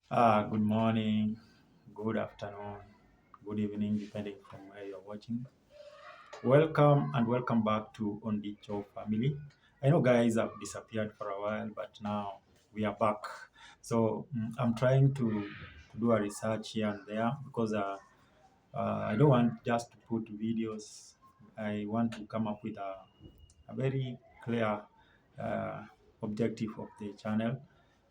Good morning, good afternoon, good evening, depending from where you're watching. Welcome and welcome back to Ondicho family. I know guys have disappeared for a while, but now we are back. So I'm trying to do a research here and there because I don't want just to put videos. I want to come up with a very clear uh, objective of the channel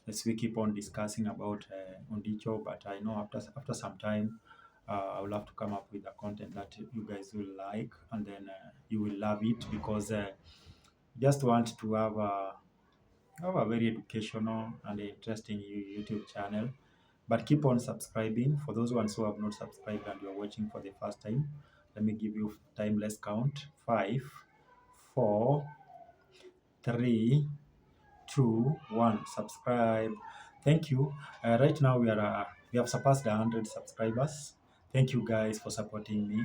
as we keep on discussing about Ondicho. But I know after some time, I will have to come up with the content that you guys will like, and then you will love it because just want to have a very educational and interesting YouTube channel. But keep on subscribing. For those ones who have not subscribed and you're watching for the first time, let me give you time. Let's count: five, four, three, two, one. Subscribe. Thank you. Right now we have surpassed 100 subscribers. Thank you guys for supporting me.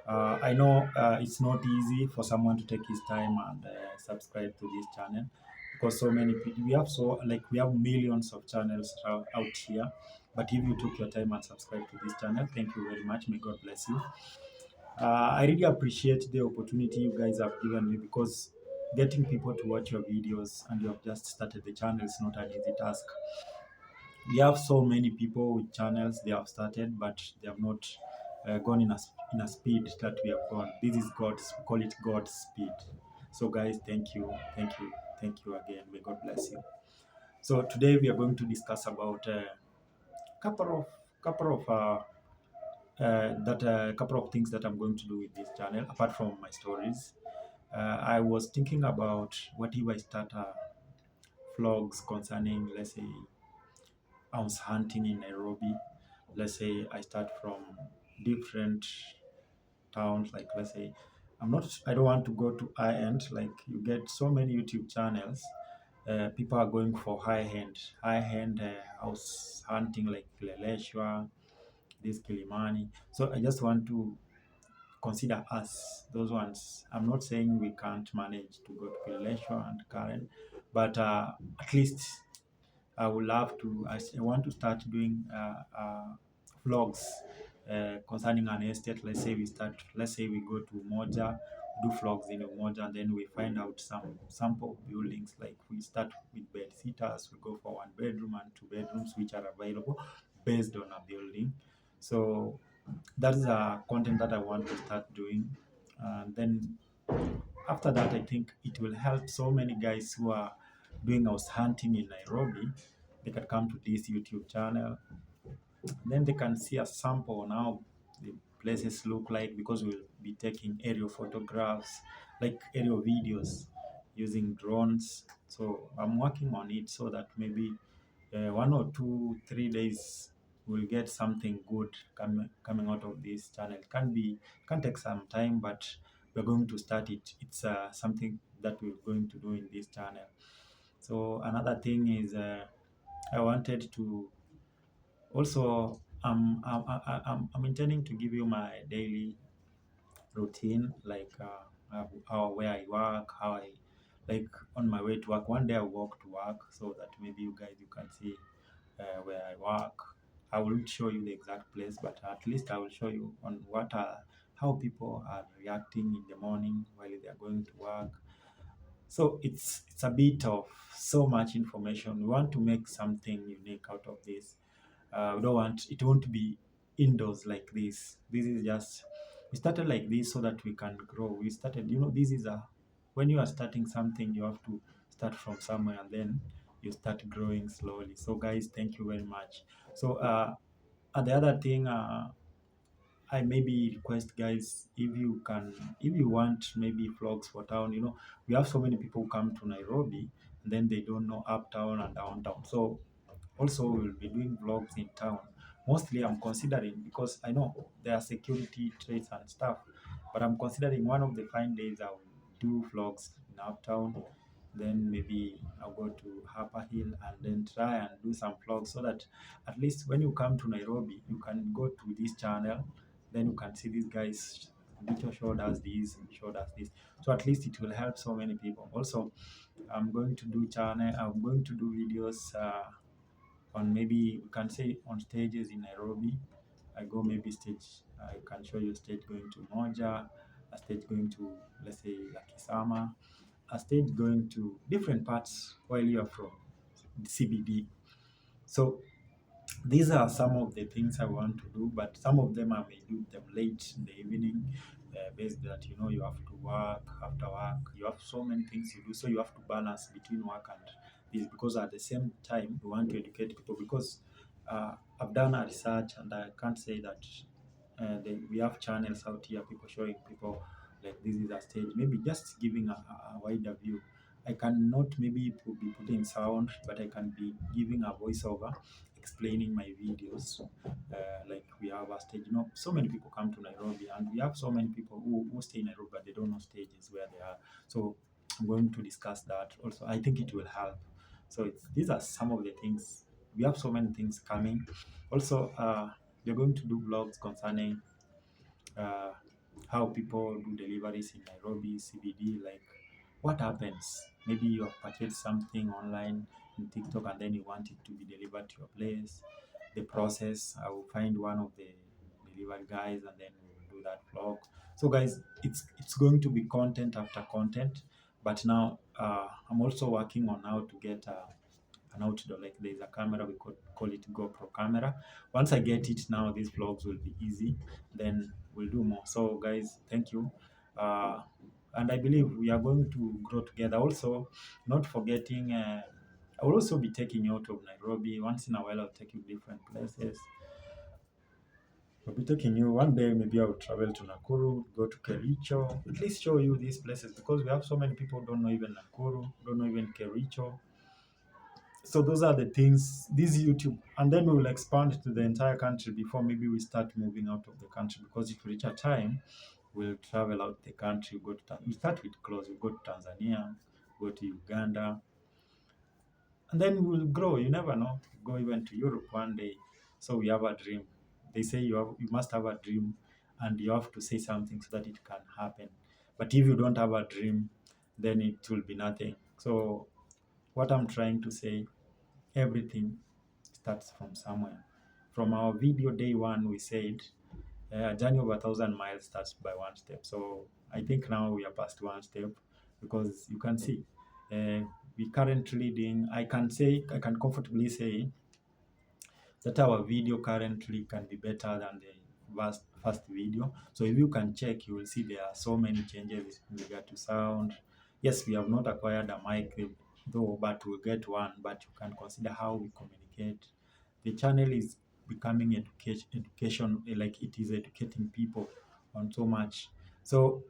I know it's not easy for someone to take his time and subscribe to this channel because so many people we have millions of channels out here. But if you took your time and subscribed to this channel, thank you very much. May God bless you. I really appreciate the opportunity you guys have given me because getting people to watch your videos and you have just started the channel is not an easy task. We have so many people with channels they have started, but they have not gone in a speed that we have gone. This is God's, we call it God's speed. So, guys, thank you again. May God bless you. So, today we are going to discuss about couple of couple of things that I'm going to do with this channel apart from my stories. I was thinking about what if I start vlogs concerning, let's say, I was hunting in Nairobi. Let's say I start from different towns, like let's say I don't want to go to high end. Like you get so many YouTube channels. People are going for high end house hunting like Kileleshwa, this Kilimani. So I just want to consider us those ones. I'm not saying we can't manage to go to Kileleshwa and Karen, but at least I would love to. I want to start doing vlogs concerning an estate. Let's say we go to Moja, do vlogs in Moja, and then we find out some sample buildings. Like we start with bed sitters, we go for 1 bedroom and 2 bedrooms, which are available based on a building. So that is a content that I want to start doing. And then after that, I think it will help so many guys who are doing house hunting in Nairobi. They can come to this YouTube channel. Then they can see a sample on how the places look like because we'll be taking aerial photographs, like aerial videos using drones. So I'm working on it so that maybe 1 or 2, 3 days we'll get something good coming out of this channel. Can take some time, but we're going to start it. It's something that we're going to do in this channel. So another thing is I wanted to also I'm intending to give you my daily routine, like how where I work, how I like on my way to work. One day I walk to work so that maybe you can see where I work. I won't show you the exact place, but at least I will show you on how people are reacting in the morning while they are going to work. So it's a bit of so much information. We want to make something unique out of this. We don't want it won't be indoors like this. This is just we started like this so that we can grow. We started, this is a when you are starting something, you have to start from somewhere and then you start growing slowly. So guys, thank you very much. So and the other thing I maybe request guys, if you want maybe vlogs for town, we have so many people who come to Nairobi and then they don't know uptown and downtown. So also we'll be doing vlogs in town. Mostly I'm considering, because I know there are security threats and stuff, but I'm considering one of the fine days I'll do vlogs in uptown. Then maybe I'll go to Harper Hill and then try and do some vlogs so that at least when you come to Nairobi, you can go to this channel, then you can see these guys. Victor showed us this, showed us this. So at least it will help so many people. Also, I'm going to do videos on, maybe we can say, on stages in Nairobi. I go maybe stage, I can show you stage going to Moja, a stage going to, let's say, Lakisama, a stage going to different parts while you are from CBD. So these are some of the things I want to do, but some of them I may do them late in the evening, based that you have to work after work. You have so many things to do, so you have to balance between work and this, because at the same time we want to educate people. Because I've done a research, and I can't say that we have channels out here, people showing people like this is a stage, maybe just giving a wider view. I cannot maybe be putting sound, but I can be giving a voiceover explaining my videos. Like we have a stage, so many people come to Nairobi, and we have so many people who stay in Nairobi, but they don't know stages where they are. So I'm going to discuss that also. I think it will help. So these are some of the things. We have so many things coming. Also, we're going to do vlogs concerning uh, how people do deliveries in Nairobi CBD. Like, what happens? Maybe you have purchased something online in TikTok, and then you want it to be delivered to your place. The process, I will find one of the delivery guys, and then we'll do that vlog. So guys, it's going to be content after content. But now I'm also working on how to get an outdoor, like there's a camera, we could call it GoPro camera. Once I get it, now these vlogs will be easy, then we'll do more. So guys, thank you. uh, and I believe we are going to grow together. Also, not forgetting, I will also be taking you out of Nairobi once in a while. I'll take you different places. I'll be taking you one day. Maybe I'll travel to Nakuru, go to Kericho, at least show you these places, because we have so many people who don't know even Nakuru, don't know even Kericho. So those are the things, this YouTube, and then we will expand to the entire country before maybe we start moving out of the country, because if we reach a time, we'll travel out the country, go to we start with close, we go to Tanzania, go to Uganda, and then we'll grow. You never know, go even to Europe one day. So we have a dream. They say you must have a dream, and you have to say something so that it can happen. But if you don't have a dream, then it will be nothing. So what I'm trying to say, everything starts from somewhere. From our video day one, we said a journey of 1,000 miles starts by one step. So I think now we are past one step, because you can see we currently doing. I can comfortably say that our video currently can be better than the first video. So if you can check, you will see there are so many changes in regard to sound. Yes, we have not acquired a mic though, but we'll get one. But you can consider how we communicate. The channel is becoming education, like it is educating people on so much. So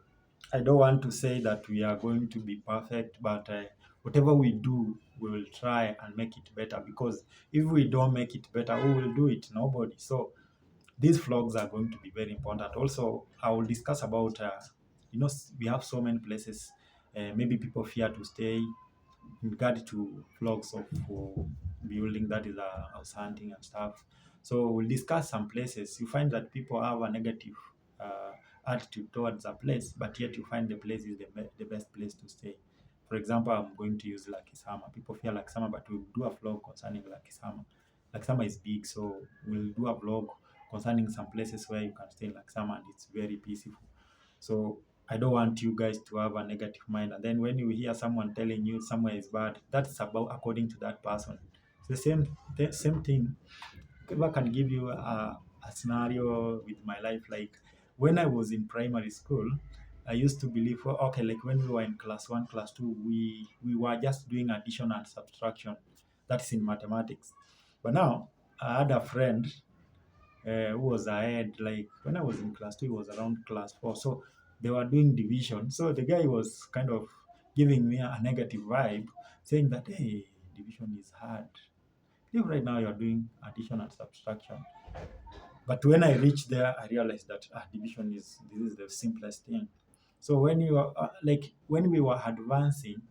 I don't want to say that we are going to be perfect, but whatever we do, we will try and make it better, because if we don't make it better, who will do it? Nobody. So these vlogs are going to be very important. Also, I will discuss about, we have so many places, maybe people fear to stay, in regard to vlogs of building, that is house hunting and stuff. So we'll discuss some places. You find that people have a negative uh, attitude towards a place, but yet you find the place is the best place to stay. For example, I'm going to use Lakisama. People fear Lakisama, but we'll do a vlog concerning Lakisama. Lakisama is big, so we'll do a vlog concerning some places where you can stay in Lakisama, and it's very peaceful. So I don't want you guys to have a negative mind. And then when you hear someone telling you somewhere is bad, that's about according to that person. It's the same thing. I can give you a scenario with my life. Like when I was in primary school, I used to believe, well, okay, like when we were in class one, class two, we were just doing addition and subtraction. That's in mathematics. But now I had a friend who was ahead. Like when I was in class two, he was around class four. So they were doing division. So the guy was kind of giving me a negative vibe, saying that, hey, division is hard. If right now you're doing addition and subtraction. But when I reached there, I realized that division this is the simplest thing. So when you are like when we were advancing,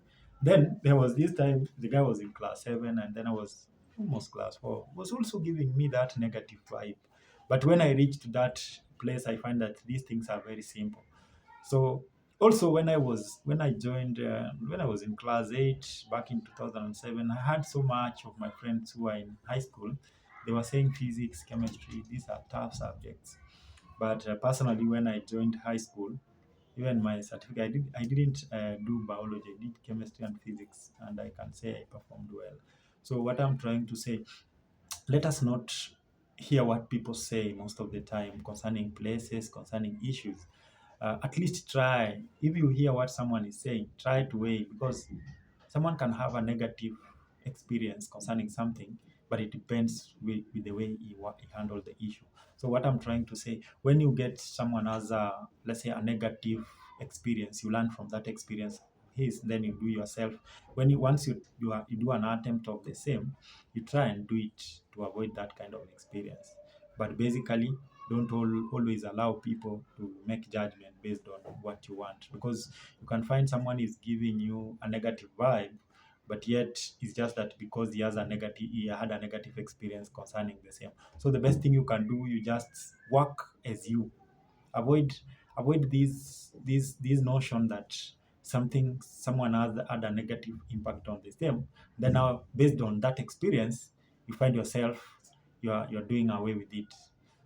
then there was this time the guy was in class seven, and then I was almost class four. Was also giving me that negative vibe. But when I reached that place, I find that these things are very simple. So Also, when I was in class 8 back in 2007, I had so much of my friends who are in high school. They were saying physics, chemistry, these are tough subjects. But personally, when I joined high school, even my certificate, I didn't do biology. I did chemistry and physics, and I can say I performed well. So what I'm trying to say, let us not hear what people say most of the time concerning places, concerning issues. At least try. If you hear what someone is saying, try to weigh, because someone can have a negative experience concerning something, but it depends with the way he handled the issue. So what I'm trying to say, when you get someone as a, let's say, a negative experience, you learn from that experience his, then you do yourself. When you once you do an attempt of the same, you try and do it to avoid that kind of experience. But basically, don't always allow people to make judgment based on what you want, because you can find someone is giving you a negative vibe, but yet it's just that because he had a negative experience concerning the same. So the best thing you can do, you just work as you. Avoid avoid these notion that someone has had a negative impact on the same. Then now, based on that experience, you find yourself, you're doing away with it.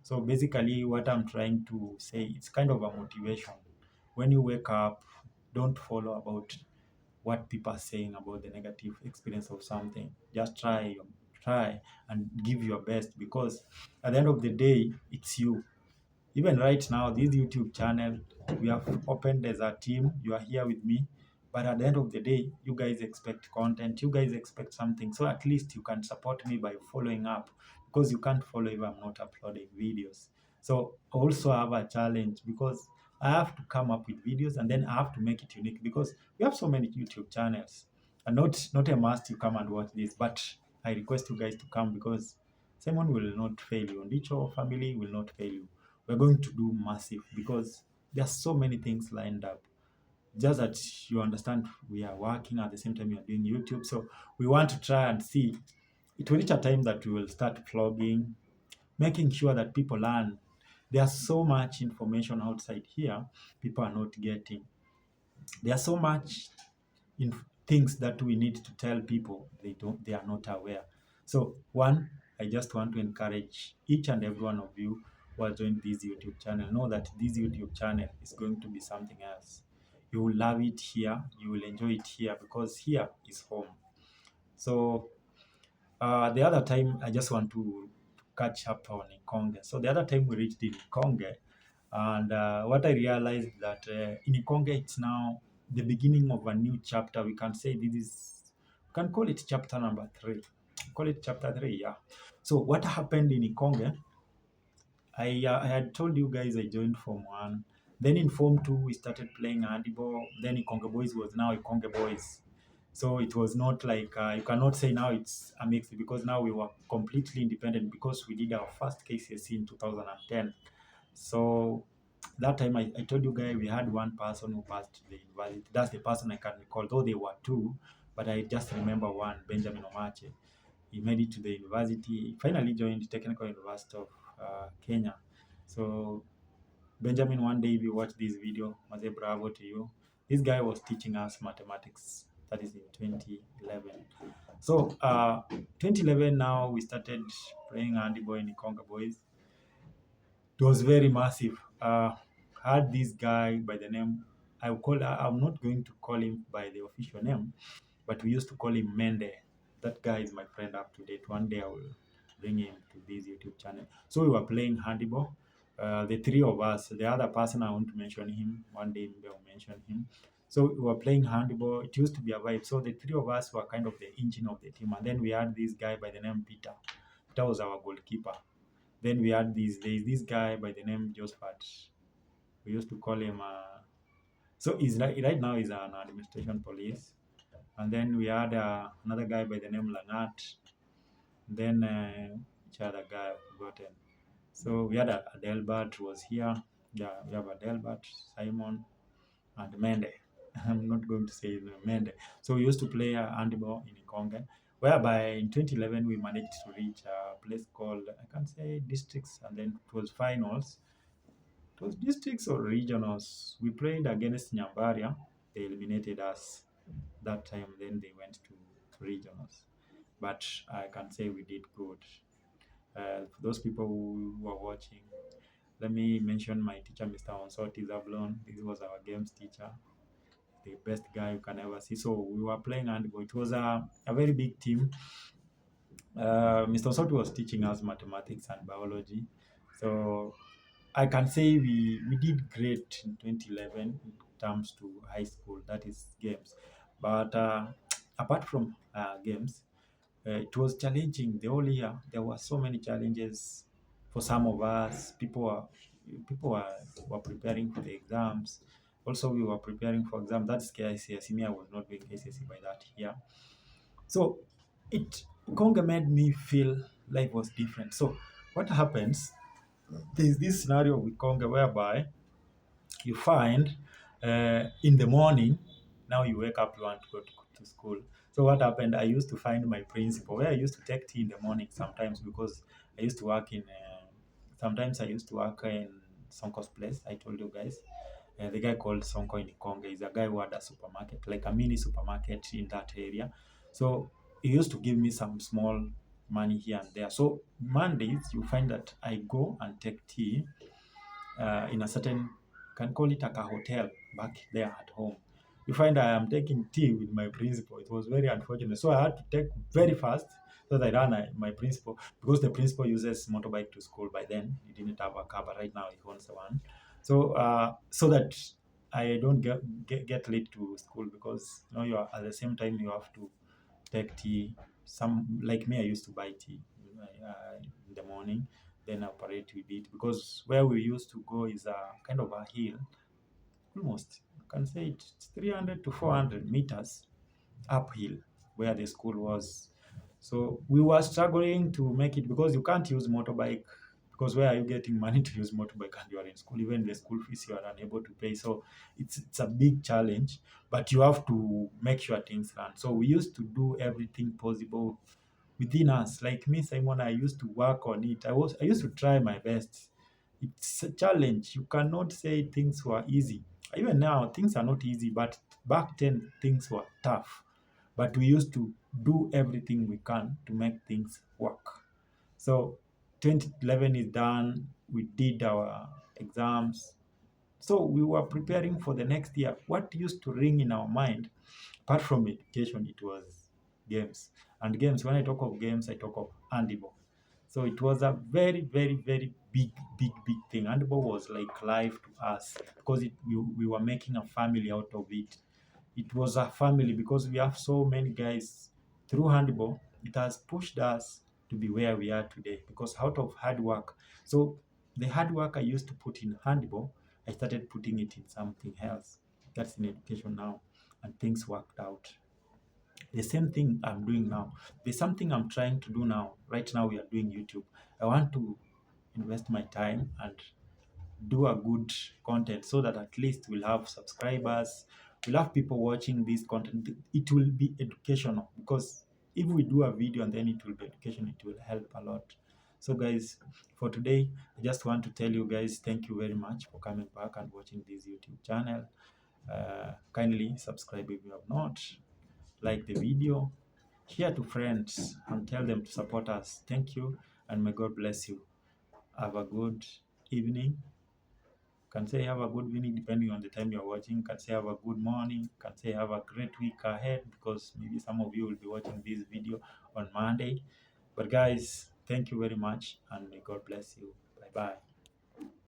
So basically, what I'm trying to say, it's kind of a motivation. When you wake up, don't follow about what people are saying about the negative experience of something. Just try and give your best, because at the end of the day, it's you. Even right now, this YouTube channel, we have opened as a team. You are here with me. But at the end of the day, you guys expect content. You guys expect something. So at least you can support me by following up, because you can't follow if I'm not uploading videos. So also I have a challenge, because I have to come up with videos, and then I have to make it unique, because we have so many YouTube channels. And not a must you come and watch this, but I request you guys to come, because someone will not fail you. Ndicho family will not fail you. We're going to do massive, because there are so many things lined up. Just that you understand, we are working at the same time you are doing YouTube. So we want to try and see, it will reach a time that we will start vlogging, making sure that people learn. There's so much information outside here people are not getting. There's so much in things that we need to tell people, they are not aware. So one, I just want to encourage each and every one of you who are joined this YouTube channel, know that this YouTube channel is going to be something else. You will love it here, you will enjoy it here, because here is home. So the other time, I just want to catch up on Ikonge. So the other time we reached in Ikonge, and what I realized that in Ikonge, it's now the beginning of a new chapter. We can say we can call it chapter number 3. Call it chapter 3, yeah. So what happened in Ikonge, I had told you guys I joined Form 1. Then in Form 2, we started playing handball. Then Ikonge Boys was now Ikonge Boys. So it was not like, you cannot say now it's a mix, because now we were completely independent, because we did our first KCSE in 2010. So that time I told you guys we had one person who passed the university. That's the person I can recall, though there were two, but I just remember one, Benjamin Omache. He made it to the university. He finally joined Technical University of Kenya. So Benjamin, one day if you watch this video, Maze, bravo to you. This guy was teaching us mathematics. That is in 2011. So 2011, now we started playing handball in the Conga Boys. It was very massive. Had this guy by the name, I'm not going to call him by the official name, but we used to call him Mende. That guy is my friend up to date. One day I will bring him to this YouTube channel. So we were playing handball. The three of us, the other person I want to mention him, one day maybe I'll mention him. So we were playing handball. It used to be a vibe. So the three of us were kind of the engine of the team. And then we had this guy by the name Peter. That was our goalkeeper. Then we had there's this guy by the name Josephat. We used to call him, so he's right now he's an administration police. And then we had another guy by the name Langat. Then which other guy I've forgotten. So we had Adelbert was here. Yeah, we have Adelbert, Simon, and Mende. I'm not going to say Mende. So we used to play handball in Ikonge, whereby in 2011 we managed to reach a place called, I can't say districts, and then it was finals. it was districts or regionals. We played against Nyambaria. They eliminated us that time. Then they went to regionals. But I can say we did good. For those people who were watching, let me mention my teacher, Mr. Onsoti Zablon. This was our games teacher, the best guy you can ever see. So we were playing handball. It was a very big team. Mr. Onsoti was teaching us mathematics and biology. So I can say we did great in 2011 in terms to high school, that is games. But apart from games, it was challenging the whole year. There were so many challenges for some of us. Were preparing for the exams. Also, we were preparing for exams. That's KICSE. Me, I was not doing KCSE by that year. So it Conga made me feel life was different. So what happens? There's this scenario with Conga whereby you find in the morning, now you wake up, you want to go to school. So what happened? I used to find my principal where I used to take tea in the morning sometimes because I used to work in. Sometimes I used to work in Sonko's place. I told you guys. The guy called Sonko in Konga is a guy who had a supermarket, like a mini supermarket in that area. So he used to give me some small money here and there. So Mondays, you find that I go and take tea in a certain, can call it like a hotel back there at home. You find I am taking tea with my principal. It was very unfortunate. So I had to take very fast so that I ran my principal because the principal uses motorbike to school. By then, he didn't have a car, but right now he owns one. So that I don't get late to school because you are at the same time you have to take tea. Some like me, I used to buy tea in the morning, then operate with it because where we used to go is a kind of a hill, almost you can say it's 300 to 400 meters uphill where the school was. So we were struggling to make it because you can't use motorbike because where are you getting money to use motorbike and you are in school? Even the school fees you are unable to pay. So it's a big challenge, but you have to make sure things run. So we used to do everything possible within us. Like me, Simon, I used to work on it. I used to try my best. It's a challenge. You cannot say things were easy. Even now, things are not easy, but back then things were tough. But we used to do everything we can to make things work. So 2011 is done. We did our exams. So we were preparing for the next year. What used to ring in our mind, apart from education, it was games. And games, when I talk of games, I talk of handball. So it was a very, very, very big thing. Handball was like life to us because we were making a family out of it. It was a family because we have so many guys through handball. It has pushed us to be where we are today because out of hard work. So the hard work I used to put in handball, I started putting it in something else. That's in education now, and things worked out. The same thing I'm doing now. There's something I'm trying to do now. Right now, we are doing YouTube. I want to invest my time and do a good content so that at least we'll have subscribers, we'll have people watching this content. It will be educational because if we do a video and then it will be education, it will help a lot. So guys, for today, I just want to tell you guys, thank you very much for coming back and watching this YouTube channel. Kindly subscribe if you have not, like the video, share to friends and tell them to support us. Thank you and may God bless you. Have a good evening. Can say have a good evening depending on the time you're watching. Can say have a good morning. Can say have a great week ahead because maybe some of you will be watching this video on Monday. But guys, thank you very much and may God bless you. Bye bye.